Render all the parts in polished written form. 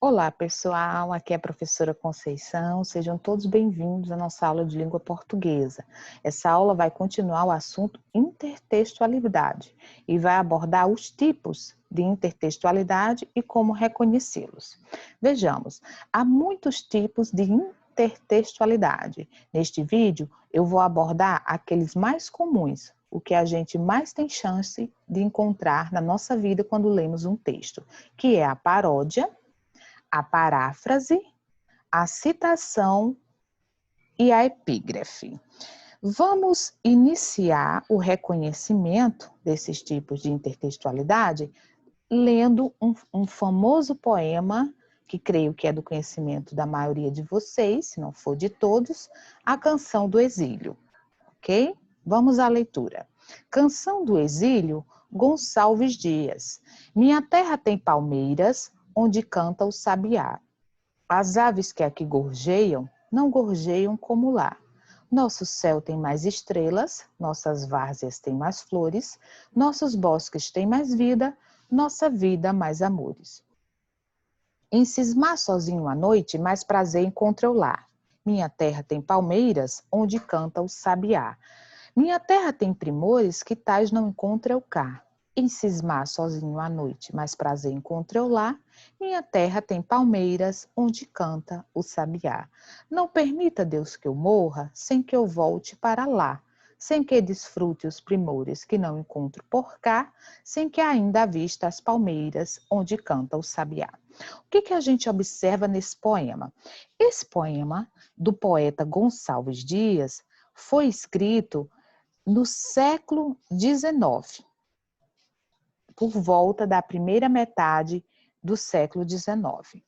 Olá, pessoal. Aqui é a professora Conceição. Sejam todos bem-vindos à nossa aula de língua portuguesa. Essa aula vai continuar o assunto intertextualidade e vai abordar os tipos de intertextualidade e como reconhecê-los. Vejamos, há muitos tipos de intertextualidade. Neste vídeo, eu vou abordar aqueles mais comuns, o que a gente mais tem chance de encontrar na nossa vida quando lemos um texto, que é a paródia, a paráfrase, a citação e a epígrafe. Vamos iniciar o reconhecimento desses tipos de intertextualidade lendo um famoso poema, que creio que é do conhecimento da maioria de vocês, se não for de todos, a Canção do Exílio, ok? Vamos à leitura. Canção do Exílio, Gonçalves Dias. Minha terra tem palmeiras, onde canta o sabiá. As aves que aqui gorjeiam, não gorjeiam como lá. Nosso céu tem mais estrelas, nossas várzeas têm mais flores, nossos bosques têm mais vida, nossa vida mais amores. Em cismar sozinho à noite, mais prazer encontro eu lá. Minha terra tem palmeiras, onde canta o sabiá. Minha terra tem primores que tais não encontro eu cá. Em cismar sozinho à noite, mais prazer encontro eu lá. Minha terra tem palmeiras, onde canta o sabiá. Não permita, Deus, que eu morra, sem que eu volte para lá. Sem que desfrute os primores que não encontro por cá, sem que ainda avista as palmeiras, onde canta o sabiá. O que a gente observa nesse poema? Esse poema, do poeta Gonçalves Dias, foi escrito no século XIX, por volta da primeira metade do século XIX.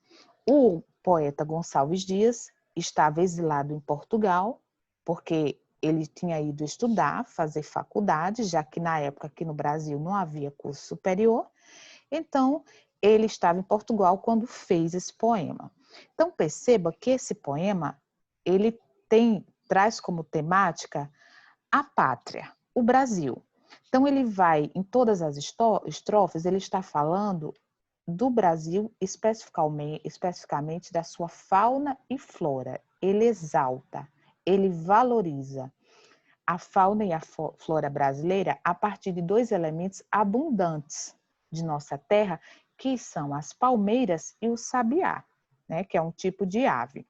O poeta Gonçalves Dias estava exilado em Portugal, porque ele tinha ido estudar, fazer faculdade, já que na época aqui no Brasil não havia curso superior. Então, ele estava em Portugal quando fez esse poema. Então, perceba que esse poema, ele traz como temática a pátria, o Brasil. Então, ele vai, em todas as estrofes, ele está falando do Brasil, especificamente da sua fauna e flora. Ele exalta, ele valoriza a fauna e a flora brasileira a partir de dois elementos abundantes de nossa terra, que são as palmeiras e o sabiá, né, que é um tipo de ave.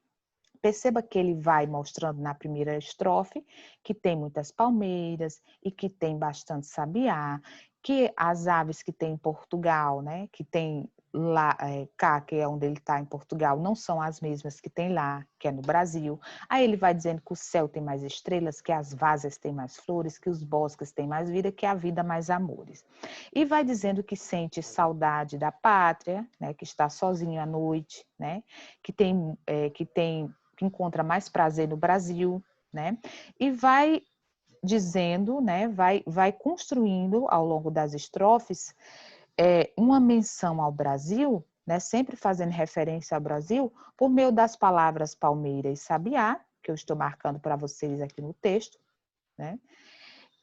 Perceba que ele vai mostrando na primeira estrofe que tem muitas palmeiras e que tem bastante sabiá, que as aves que tem em Portugal, né, que tem lá, cá, que é onde ele está em Portugal, não são as mesmas que tem lá, que é no Brasil. Aí ele vai dizendo que o céu tem mais estrelas, que as várzeas têm mais flores, que os bosques têm mais vida, que a vida mais amores. E vai dizendo que sente saudade da pátria, né, que está sozinho à noite, né, que encontra mais prazer no Brasil, né? E vai dizendo, né? Vai construindo ao longo das estrofes uma menção ao Brasil, né? Sempre fazendo referência ao Brasil por meio das palavras palmeira e sabiá, que eu estou marcando para vocês aqui no texto, né?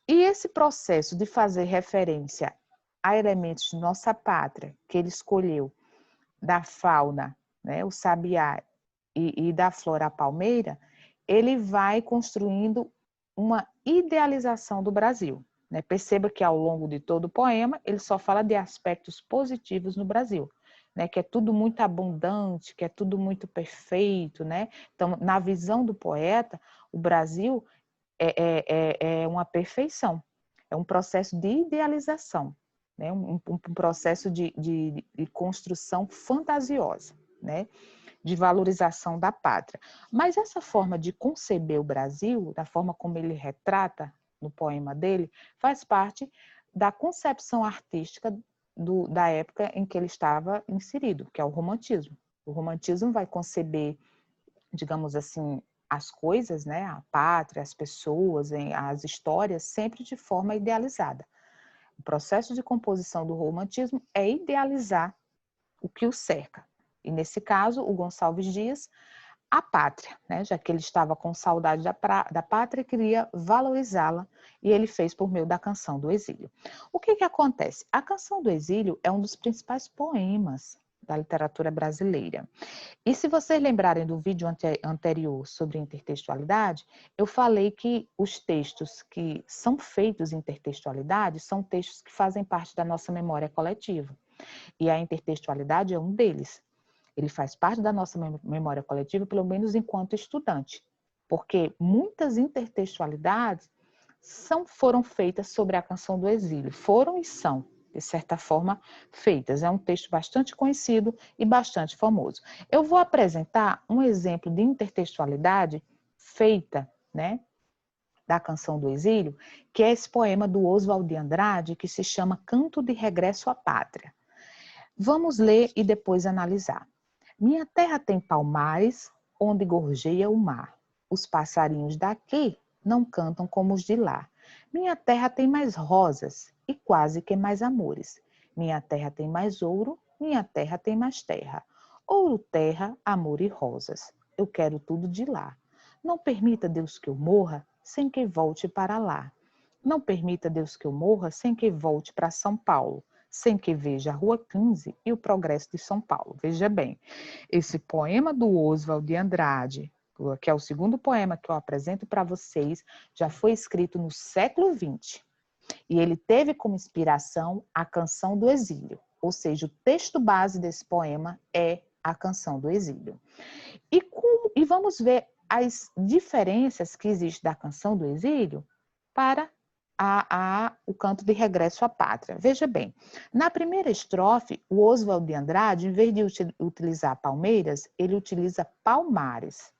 E esse processo de fazer referência a elementos de nossa pátria que ele escolheu, da fauna, né? O sabiá e da flora à palmeira, ele vai construindo uma idealização do Brasil, né? Perceba que ao longo de todo o poema, ele só fala de aspectos positivos no Brasil, né? Que é tudo muito abundante, que é tudo muito perfeito, né? Então, na visão do poeta, o Brasil é uma perfeição, é um processo de idealização, né? Um processo de construção fantasiosa, né? De valorização da pátria. Mas essa forma de conceber o Brasil, da forma como ele retrata no poema dele, faz parte da concepção artística da época em que ele estava inserido, que é o romantismo. O romantismo vai conceber, digamos assim, as coisas, né, a pátria, as pessoas, as histórias, sempre de forma idealizada. O processo de composição do romantismo é idealizar o que o cerca. E nesse caso, o Gonçalves Dias, a pátria, né? Já que ele estava com saudade da pátria, queria valorizá-la, e ele fez por meio da Canção do Exílio. O que acontece? A Canção do Exílio é um dos principais poemas da literatura brasileira. E se vocês lembrarem do vídeo anterior sobre intertextualidade, eu falei que os textos que são feitos em intertextualidade são textos que fazem parte da nossa memória coletiva. E a intertextualidade é um deles. Ele faz parte da nossa memória coletiva, pelo menos enquanto estudante. Porque muitas intertextualidades foram feitas sobre a Canção do Exílio. Foram e são, de certa forma, feitas. É um texto bastante conhecido e bastante famoso. Eu vou apresentar um exemplo de intertextualidade feita, né, da Canção do Exílio, que é esse poema do Oswald de Andrade, que se chama Canto de Regresso à Pátria. Vamos ler e depois analisar. Minha terra tem palmares, onde gorjeia o mar. Os passarinhos daqui não cantam como os de lá. Minha terra tem mais rosas e quase que mais amores. Minha terra tem mais ouro, minha terra tem mais terra. Ouro, terra, amor e rosas. Eu quero tudo de lá. Não permita, Deus, que eu morra sem que volte para lá. Não permita, Deus, que eu morra sem que volte para São Paulo, sem que veja a Rua 15 e o progresso de São Paulo. Veja bem, esse poema do Oswald de Andrade, que é o segundo poema que eu apresento para vocês, já foi escrito no século XX. E ele teve como inspiração a Canção do Exílio, ou seja, o texto base desse poema é a Canção do Exílio. E vamos ver as diferenças que existem da Canção do Exílio para o canto de regresso à pátria. Veja bem, na primeira estrofe, o Oswald de Andrade, em vez de utilizar palmeiras, ele utiliza palmares.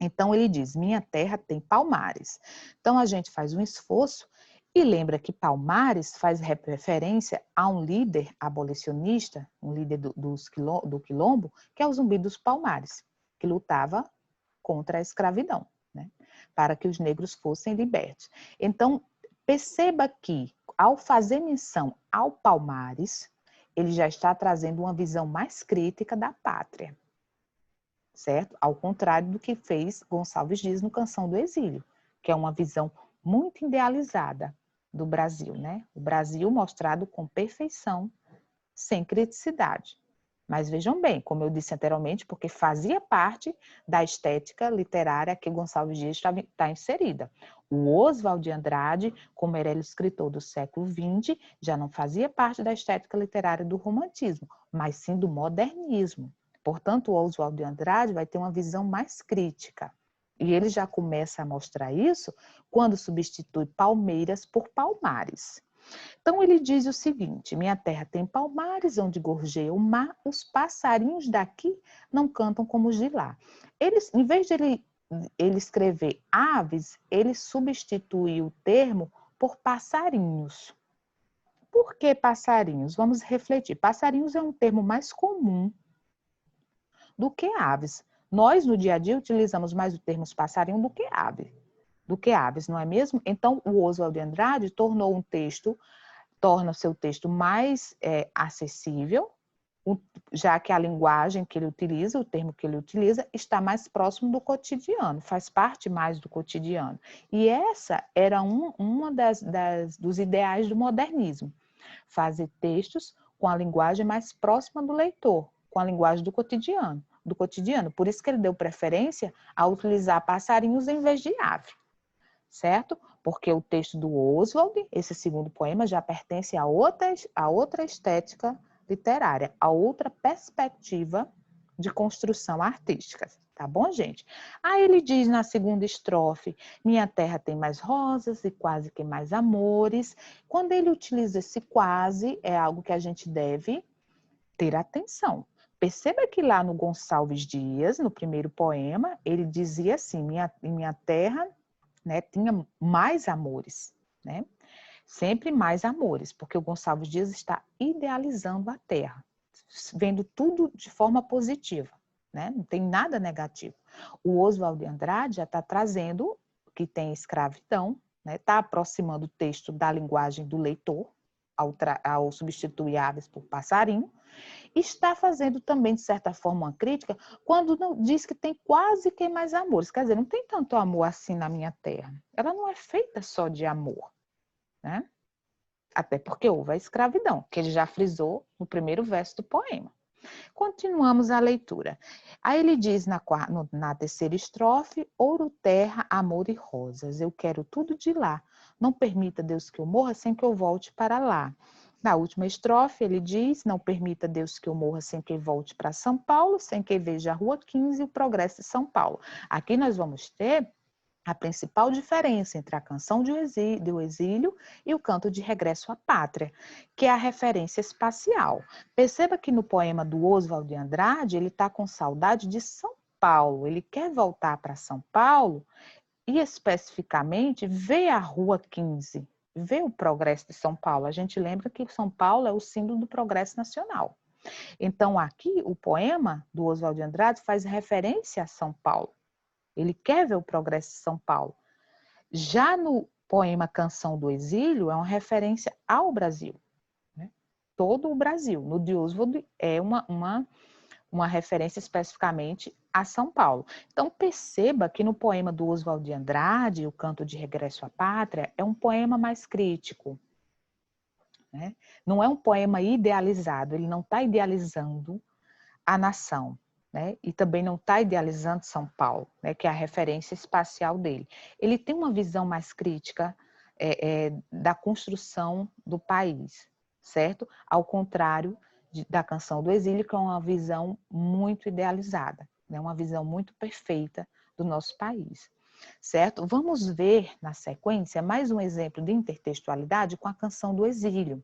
Então, ele diz, minha terra tem palmares. Então, a gente faz um esforço e lembra que Palmares faz referência a um líder abolicionista, um líder do Quilombo, que é o Zumbi dos Palmares, que lutava contra a escravidão, né, para que os negros fossem libertos. Então, perceba que, ao fazer menção ao Palmares, ele já está trazendo uma visão mais crítica da pátria, certo? Ao contrário do que fez Gonçalves Dias no Canção do Exílio, que é uma visão muito idealizada do Brasil, né? O Brasil mostrado com perfeição, sem criticidade. Mas vejam bem, como eu disse anteriormente, porque fazia parte da estética literária que Gonçalves Dias está inserida. O Oswald de Andrade, como era ele escritor do século XX, já não fazia parte da estética literária do romantismo, mas sim do modernismo. Portanto, o Oswald de Andrade vai ter uma visão mais crítica. E ele já começa a mostrar isso quando substitui palmeiras por palmares. Então, ele diz o seguinte, minha terra tem palmares, onde gorjeia o mar, os passarinhos daqui não cantam como os de lá. Em vez de ele escrever aves, ele substitui o termo por passarinhos. Por que passarinhos? Vamos refletir. Passarinhos é um termo mais comum do que aves. Nós, no dia a dia, utilizamos mais o termo passarinho do que aves, não é mesmo? Então, o Oswald de Andrade torna o seu texto mais acessível, já que a linguagem que ele utiliza, o termo que ele utiliza, está mais próximo do cotidiano, faz parte mais do cotidiano. E essa era uma dos ideais do modernismo, fazer textos com a linguagem mais próxima do leitor, com a linguagem do cotidiano. Por isso que ele deu preferência a utilizar passarinhos em vez de ave, certo? Porque o texto do Oswald, esse segundo poema, já pertence a outra estética literária, a outra perspectiva de construção artística. Tá bom, gente? Aí ele diz na segunda estrofe, minha terra tem mais rosas e quase que mais amores. Quando ele utiliza esse quase, é algo que a gente deve ter atenção. Perceba que lá no Gonçalves Dias, no primeiro poema, ele dizia assim, minha terra, né, tinha mais amores, né? Sempre mais amores, porque o Gonçalves Dias está idealizando a terra, vendo tudo de forma positiva, né? Não tem nada negativo. O Oswald de Andrade já está trazendo que tem escravidão, né? Está aproximando o texto da linguagem do leitor, ao substituir aves por passarinho, está fazendo também, de certa forma, uma crítica quando diz que tem quase que mais amores. Quer dizer, não tem tanto amor assim na minha terra. Ela não é feita só de amor, né? Até porque houve a escravidão, que ele já frisou no primeiro verso do poema. Continuamos a leitura. Aí ele diz na terceira estrofe, ouro, terra, amor e rosas. Eu quero tudo de lá. Não permita, Deus, que eu morra sem que eu volte para lá. Na última estrofe, ele diz, não permita, Deus, que eu morra sem que eu volte para São Paulo, sem que eu veja a Rua 15 e o progresso de São Paulo. Aqui nós vamos ter a principal diferença entre a canção do exílio e o canto de regresso à pátria, que é a referência espacial. Perceba que no poema do Oswald de Andrade, ele está com saudade de São Paulo, ele quer voltar para São Paulo e especificamente ver a Rua 15, ver o progresso de São Paulo. A gente lembra que São Paulo é o símbolo do progresso nacional. Então aqui o poema do Oswald de Andrade faz referência a São Paulo. Ele quer ver o progresso de São Paulo. Já no poema Canção do Exílio, é uma referência ao Brasil, né? Todo o Brasil. No de Oswald é uma referência especificamente a São Paulo. Então, perceba que no poema do Oswald de Andrade, O Canto de Regresso à Pátria, é um poema mais crítico, né? Não é um poema idealizado, ele não está idealizando a nação, né? E também não está idealizando São Paulo, né? Que é a referência espacial dele. Ele tem uma visão mais crítica da construção do país, certo? Ao contrário da Canção do Exílio, que é uma visão muito idealizada, né? Uma visão muito perfeita do nosso país, certo? Vamos ver na sequência mais um exemplo de intertextualidade com a Canção do Exílio,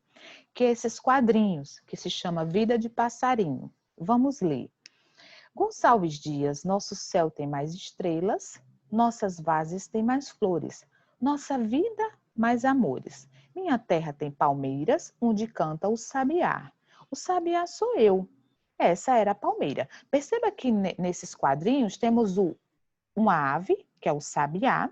que é esses quadrinhos, que se chama Vida de Passarinho. Vamos ler. Gonçalves Dias, nosso céu tem mais estrelas, nossas vases têm mais flores, nossa vida mais amores. Minha terra tem palmeiras, onde canta o sabiá. O sabiá sou eu. Essa era a palmeira. Perceba que nesses quadrinhos temos uma ave, que é o sabiá,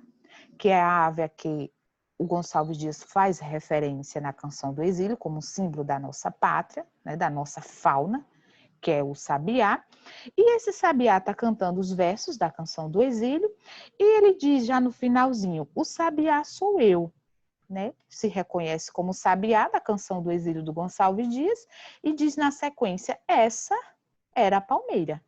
que é a ave a que o Gonçalves Dias faz referência na Canção do Exílio como símbolo da nossa pátria, né, da nossa fauna, que é o sabiá, e esse sabiá está cantando os versos da Canção do Exílio, e ele diz já no finalzinho, o sabiá sou eu, né? Se reconhece como sabiá da Canção do Exílio do Gonçalves Dias, e diz na sequência, essa era a palmeira.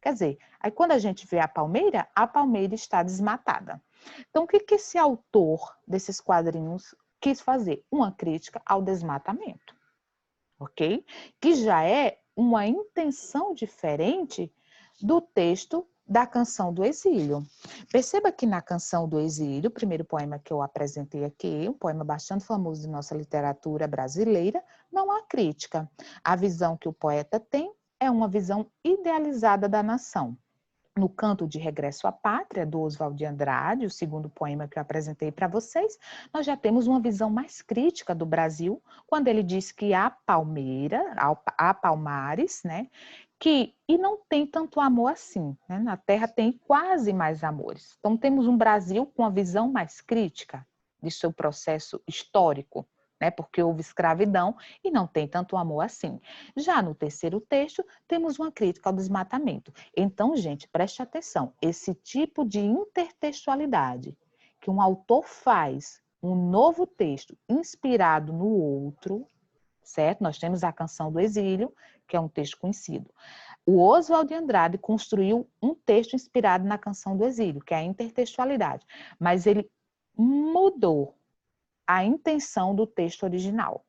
Quer dizer, aí quando a gente vê a palmeira está desmatada. Então, o que esse autor desses quadrinhos quis fazer? Uma crítica ao desmatamento, ok? Que já é uma intenção diferente do texto da Canção do Exílio. Perceba que na Canção do Exílio, o primeiro poema que eu apresentei aqui, um poema bastante famoso de nossa literatura brasileira, não há crítica. A visão que o poeta tem é uma visão idealizada da nação. No Canto de Regresso à Pátria, do Oswald de Andrade, o segundo poema que eu apresentei para vocês, nós já temos uma visão mais crítica do Brasil, quando ele diz que há palmeira, há palmares, né? E não tem tanto amor assim, né? Na Terra tem quase mais amores. Então temos um Brasil com uma visão mais crítica de seu processo histórico, né? Porque houve escravidão e não tem tanto amor assim. Já no terceiro texto, temos uma crítica ao desmatamento. Então, gente, preste atenção, esse tipo de intertextualidade que um autor faz um novo texto inspirado no outro, certo? Nós temos a Canção do Exílio, que é um texto conhecido. O Oswald de Andrade construiu um texto inspirado na Canção do Exílio, que é a intertextualidade, mas ele mudou a intenção do texto original.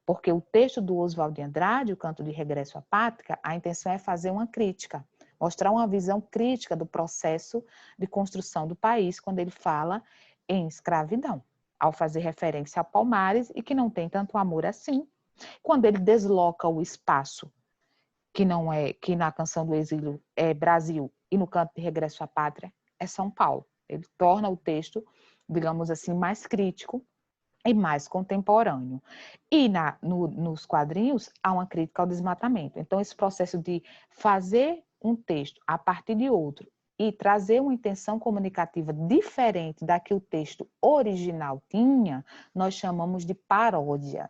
Porque o texto do Oswald de Andrade, O Canto de Regresso à Pátria, a intenção é fazer uma crítica, mostrar uma visão crítica do processo de construção do país, quando ele fala em escravidão, ao fazer referência a Palmares e que não tem tanto amor assim, quando ele desloca o espaço, que na Canção do Exílio é Brasil e no Canto de Regresso à Pátria é São Paulo. Ele torna o texto, digamos assim, mais crítico e mais contemporâneo. E nos quadrinhos há uma crítica ao desmatamento. Então, esse processo de fazer um texto a partir de outro e trazer uma intenção comunicativa diferente da que o texto original tinha, nós chamamos de paródia.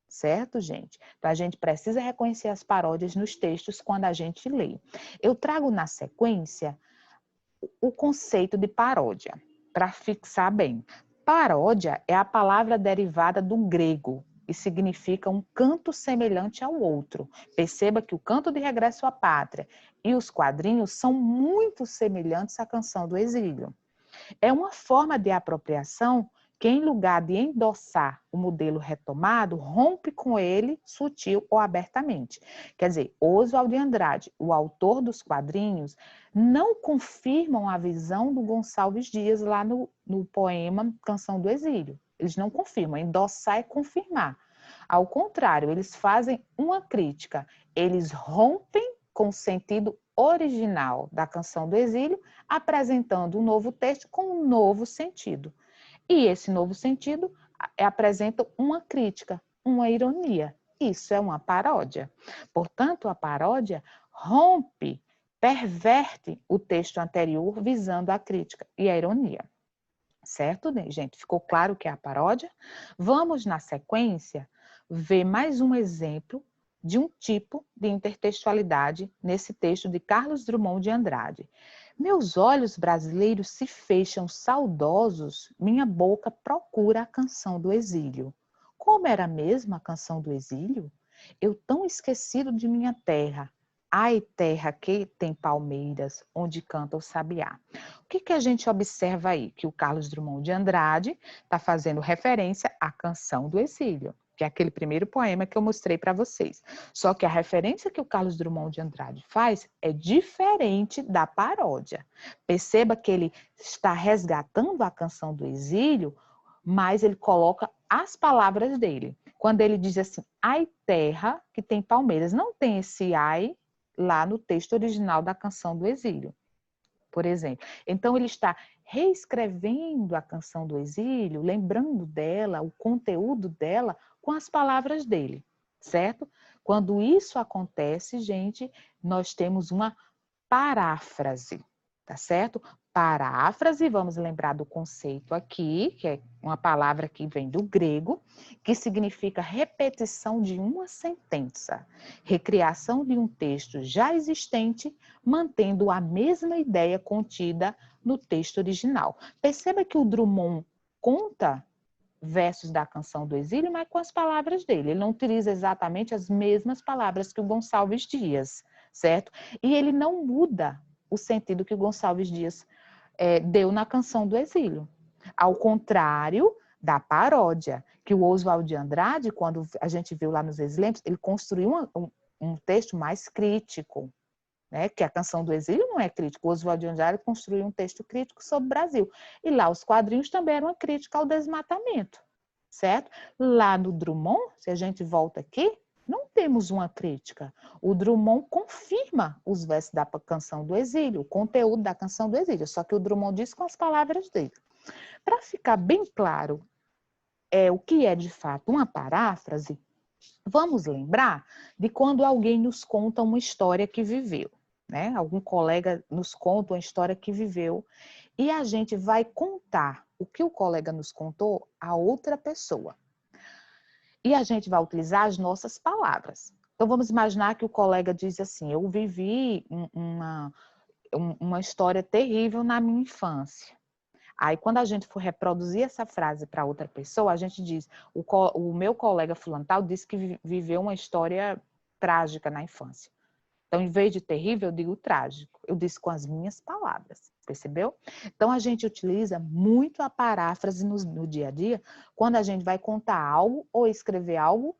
Certo, gente? Então, a gente precisa reconhecer as paródias nos textos quando a gente lê. Eu trago na sequência o conceito de paródia, para fixar bem. Paródia é a palavra derivada do grego, e significa um canto semelhante ao outro. Perceba que o Canto de Regresso à Pátria e os quadrinhos são muito semelhantes à Canção do Exílio. É uma forma de apropriação que, em lugar de endossar o modelo retomado, rompe com ele sutil ou abertamente. Quer dizer, Oswald de Andrade, o autor dos quadrinhos, não confirmam a visão do Gonçalves Dias lá no poema Canção do Exílio. Eles não confirmam, endossar é confirmar. Ao contrário, eles fazem uma crítica, eles rompem com o sentido original da Canção do Exílio, apresentando um novo texto com um novo sentido. E esse novo sentido apresenta uma crítica, uma ironia. Isso é uma paródia. Portanto, a paródia rompe, perverte o texto anterior visando a crítica e a ironia. Certo, gente? Ficou claro o que é a paródia? Vamos, na sequência, ver mais um exemplo de um tipo de intertextualidade nesse texto de Carlos Drummond de Andrade. Meus olhos brasileiros se fecham saudosos, minha boca procura a canção do exílio. Como era mesmo a canção do exílio? Eu tão esquecido de minha terra. Ai, terra que tem palmeiras, onde canta o sabiá. O que a gente observa aí? Que o Carlos Drummond de Andrade está fazendo referência à canção do exílio, que é aquele primeiro poema que eu mostrei para vocês. Só que a referência que o Carlos Drummond de Andrade faz é diferente da paródia. Perceba que ele está resgatando a canção do exílio, mas ele coloca as palavras dele. Quando ele diz assim, ai terra que tem palmeiras, não tem esse ai lá no texto original da Canção do Exílio, por exemplo. Então, ele está reescrevendo a Canção do Exílio, lembrando dela, o conteúdo dela, com as palavras dele, certo? Quando isso acontece, gente, nós temos uma paráfrase, tá certo? Paráfrase, vamos lembrar do conceito aqui, que é uma palavra que vem do grego, que significa repetição de uma sentença, recriação de um texto já existente, mantendo a mesma ideia contida no texto original. Perceba que o Drummond conta versos da Canção do Exílio, mas com as palavras dele. Ele não utiliza exatamente as mesmas palavras que o Gonçalves Dias, certo? E ele não muda o sentido que o Gonçalves Dias deu na Canção do Exílio. Ao contrário da paródia, que o Oswald de Andrade, quando a gente viu lá nos Exílios, ele construiu um texto mais crítico, né? Que a Canção do Exílio não é crítico. O Oswald de Andrade construiu um texto crítico sobre o Brasil. E lá os quadrinhos também eram uma crítica ao desmatamento, certo? Lá no Drummond, se a gente volta aqui, não temos uma crítica. O Drummond confirma os versos da Canção do Exílio, o conteúdo da Canção do Exílio, só que o Drummond diz com as palavras dele. Para ficar bem claro o que é de fato uma paráfrase, vamos lembrar de quando alguém nos conta uma história que viveu, né? Algum colega nos conta uma história que viveu e a gente vai contar o que o colega nos contou a outra pessoa. E a gente vai utilizar as nossas palavras. Então, vamos imaginar que o colega diz assim, eu vivi uma história terrível na minha infância. Aí, quando a gente for reproduzir essa frase para outra pessoa, a gente diz, o meu colega fulano tal disse que viveu uma história trágica na infância. Então, em vez de terrível, eu digo trágico. Eu disse com as minhas palavras, percebeu? Então, a gente utiliza muito a paráfrase no dia a dia, quando a gente vai contar algo ou escrever algo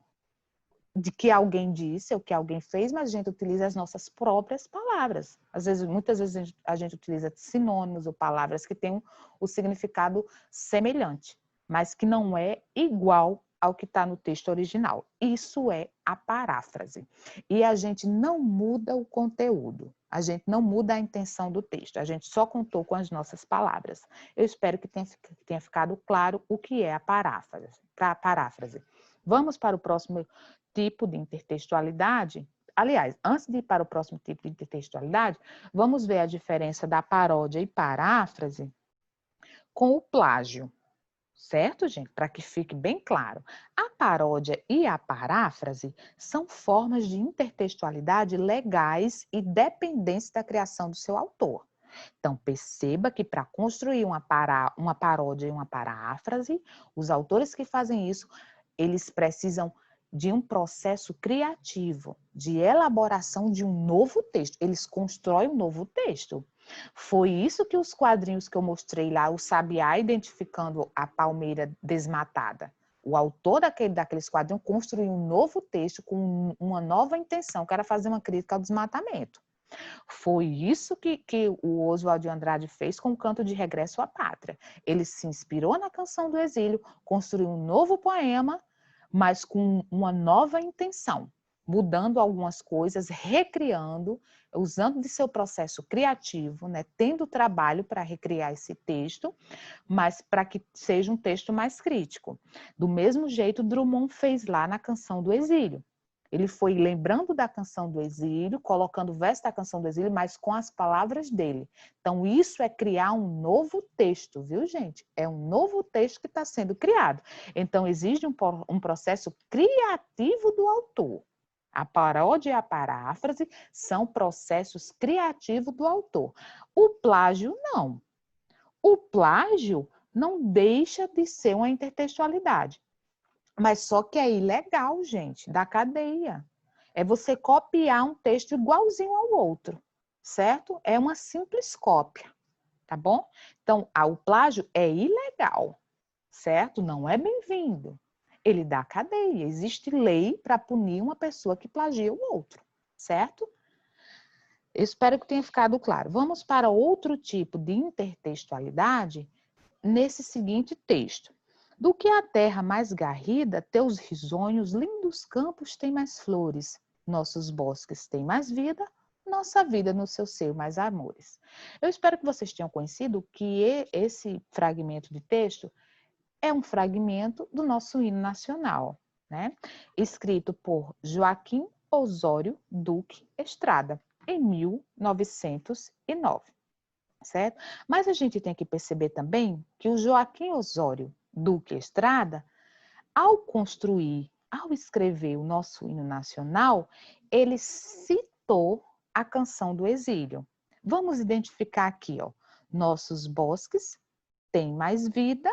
de que alguém disse, ou que alguém fez, mas a gente utiliza as nossas próprias palavras. Às vezes, muitas vezes a gente utiliza sinônimos ou palavras que têm o significado semelhante, mas que não é igual ao que está no texto original. Isso é a paráfrase. E a gente não muda o conteúdo, a gente não muda a intenção do texto, a gente só contou com as nossas palavras. Eu espero que tenha ficado claro o que é a paráfrase. Vamos para o próximo tipo de intertextualidade. Aliás, antes de ir para o próximo tipo de intertextualidade, vamos ver a diferença da paródia e paráfrase com o plágio. Certo, gente? Para que fique bem claro. A paródia e a paráfrase são formas de intertextualidade legais e dependentes da criação do seu autor. Então, perceba que para construir uma paródia e uma paráfrase, os autores que fazem isso eles precisam de um processo criativo, de elaboração de um novo texto. Eles constroem um novo texto. Foi isso que os quadrinhos que eu mostrei lá, o Sabiá identificando a palmeira desmatada. O autor daqueles quadrinhos construiu um novo texto com uma nova intenção, que era fazer uma crítica ao desmatamento. Foi isso que o Oswald de Andrade fez com o Canto de Regresso à Pátria. Ele se inspirou na Canção do Exílio, construiu um novo poema, mas com uma nova intenção, mudando algumas coisas, recriando, usando de seu processo criativo, né, tendo trabalho para recriar esse texto, mas para que seja um texto mais crítico. Do mesmo jeito, Drummond fez lá na Canção do Exílio. Ele foi lembrando da Canção do Exílio, colocando o verso da Canção do Exílio, mas com as palavras dele. Então, isso é criar um novo texto, viu, gente? É um novo texto que está sendo criado. Então, exige um processo criativo do autor. A paródia e a paráfrase são processos criativos do autor. O plágio, não. O plágio não deixa de ser uma intertextualidade. Mas só que é ilegal, gente, da cadeia. É você copiar um texto igualzinho ao outro, certo? É uma simples cópia, tá bom? Então, o plágio é ilegal, certo? Não é bem-vindo. Ele dá cadeia. Existe lei para punir uma pessoa que plagia o outro, certo? Eu espero que tenha ficado claro. Vamos para outro tipo de intertextualidade nesse seguinte texto. Do que a terra mais garrida, teus risonhos, lindos campos têm mais flores, nossos bosques têm mais vida, nossa vida no seu seio mais amores. Eu espero que vocês tenham conhecido que esse fragmento de texto é um fragmento do nosso hino nacional, né? Escrito por Joaquim Osório Duque Estrada, em 1909. Certo? Mas a gente tem que perceber também que o Joaquim Osório Duque Estrada, ao construir, ao escrever o nosso hino nacional, ele citou a Canção do Exílio. Vamos identificar aqui, ó, nossos bosques têm mais vida,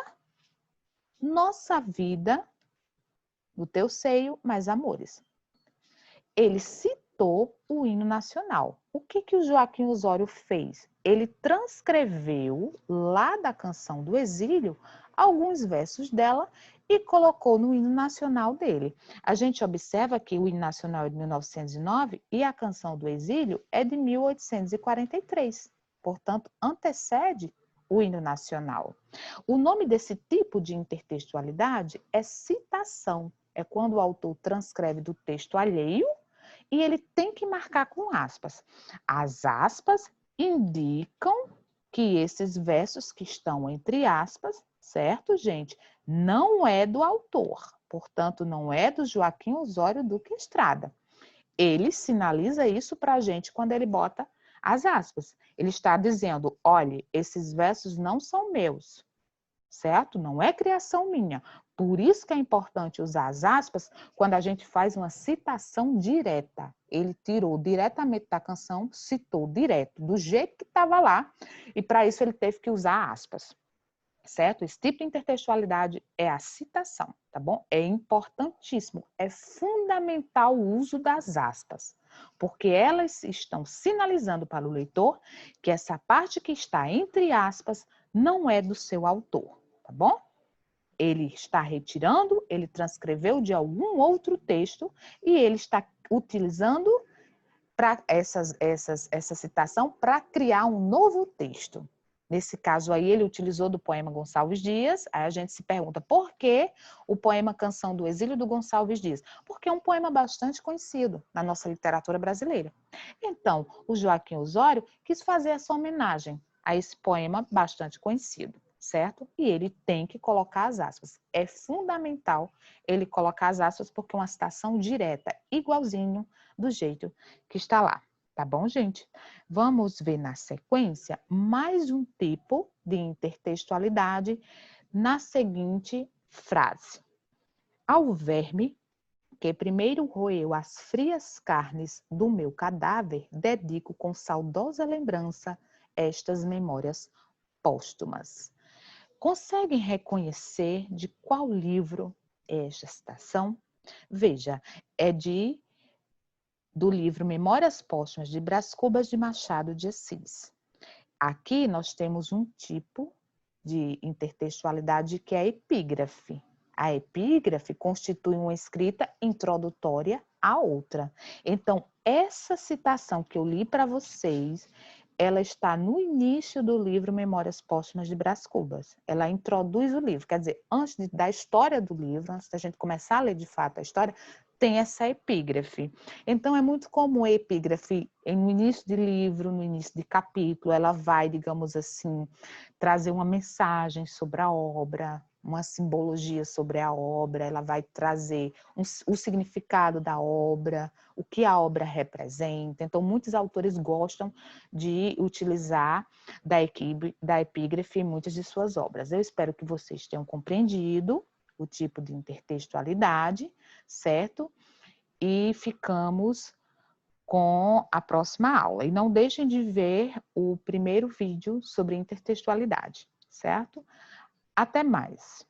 nossa vida no teu seio mais amores. Ele citou o hino nacional. O que o Joaquim Osório fez? Ele transcreveu lá da Canção do Exílio alguns versos dela e colocou no hino nacional dele. A gente observa que o hino nacional é de 1909 e a Canção do Exílio é de 1843. Portanto, antecede o hino nacional. O nome desse tipo de intertextualidade é citação. É quando o autor transcreve do texto alheio e ele tem que marcar com aspas. As aspas indicam que esses versos que estão entre aspas, certo, gente? Não é do autor, portanto, não é do Joaquim Osório Duque Estrada. Ele sinaliza isso para a gente quando ele bota as aspas. Ele está dizendo, olhe, esses versos não são meus, certo? Não é criação minha. Por isso que é importante usar as aspas quando a gente faz uma citação direta. Ele tirou diretamente da canção, citou direto, do jeito que estava lá, e para isso ele teve que usar aspas. Certo? Esse tipo de intertextualidade é a citação, tá bom? É importantíssimo, é fundamental o uso das aspas, porque elas estão sinalizando para o leitor que essa parte que está entre aspas não é do seu autor, tá bom? Ele está retirando, ele transcreveu de algum outro texto e ele está utilizando para essa citação para criar um novo texto. Nesse caso aí, ele utilizou do poema Gonçalves Dias. Aí a gente se pergunta por que o poema Canção do Exílio do Gonçalves Dias? Porque é um poema bastante conhecido na nossa literatura brasileira. Então, o Joaquim Osório quis fazer essa homenagem a esse poema bastante conhecido, certo? E ele tem que colocar as aspas. É fundamental ele colocar as aspas porque é uma citação direta, igualzinho do jeito que está lá. Tá bom, gente? Vamos ver na sequência mais um tipo de intertextualidade na seguinte frase. Ao verme que primeiro roeu as frias carnes do meu cadáver, dedico com saudosa lembrança estas memórias póstumas. Conseguem reconhecer de qual livro esta citação? Veja, é do livro Memórias Póstumas de Brás Cubas de Machado de Assis. Aqui nós temos um tipo de intertextualidade que é a epígrafe. A epígrafe constitui uma escrita introdutória à outra. Então, essa citação que eu li para vocês, ela está no início do livro Memórias Póstumas de Brás Cubas. Ela introduz o livro, quer dizer, antes da história do livro, antes da gente começar a ler de fato a história, tem essa epígrafe. Então, é muito comum a epígrafe no início de livro, no início de capítulo, ela vai, digamos assim, trazer uma mensagem sobre a obra, uma simbologia sobre a obra, ela vai trazer o significado da obra, o que a obra representa. Então, muitos autores gostam de utilizar da epígrafe em muitas de suas obras. Eu espero que vocês tenham compreendido o tipo de intertextualidade, certo? E ficamos com a próxima aula. E não deixem de ver o primeiro vídeo sobre intertextualidade, certo? Até mais!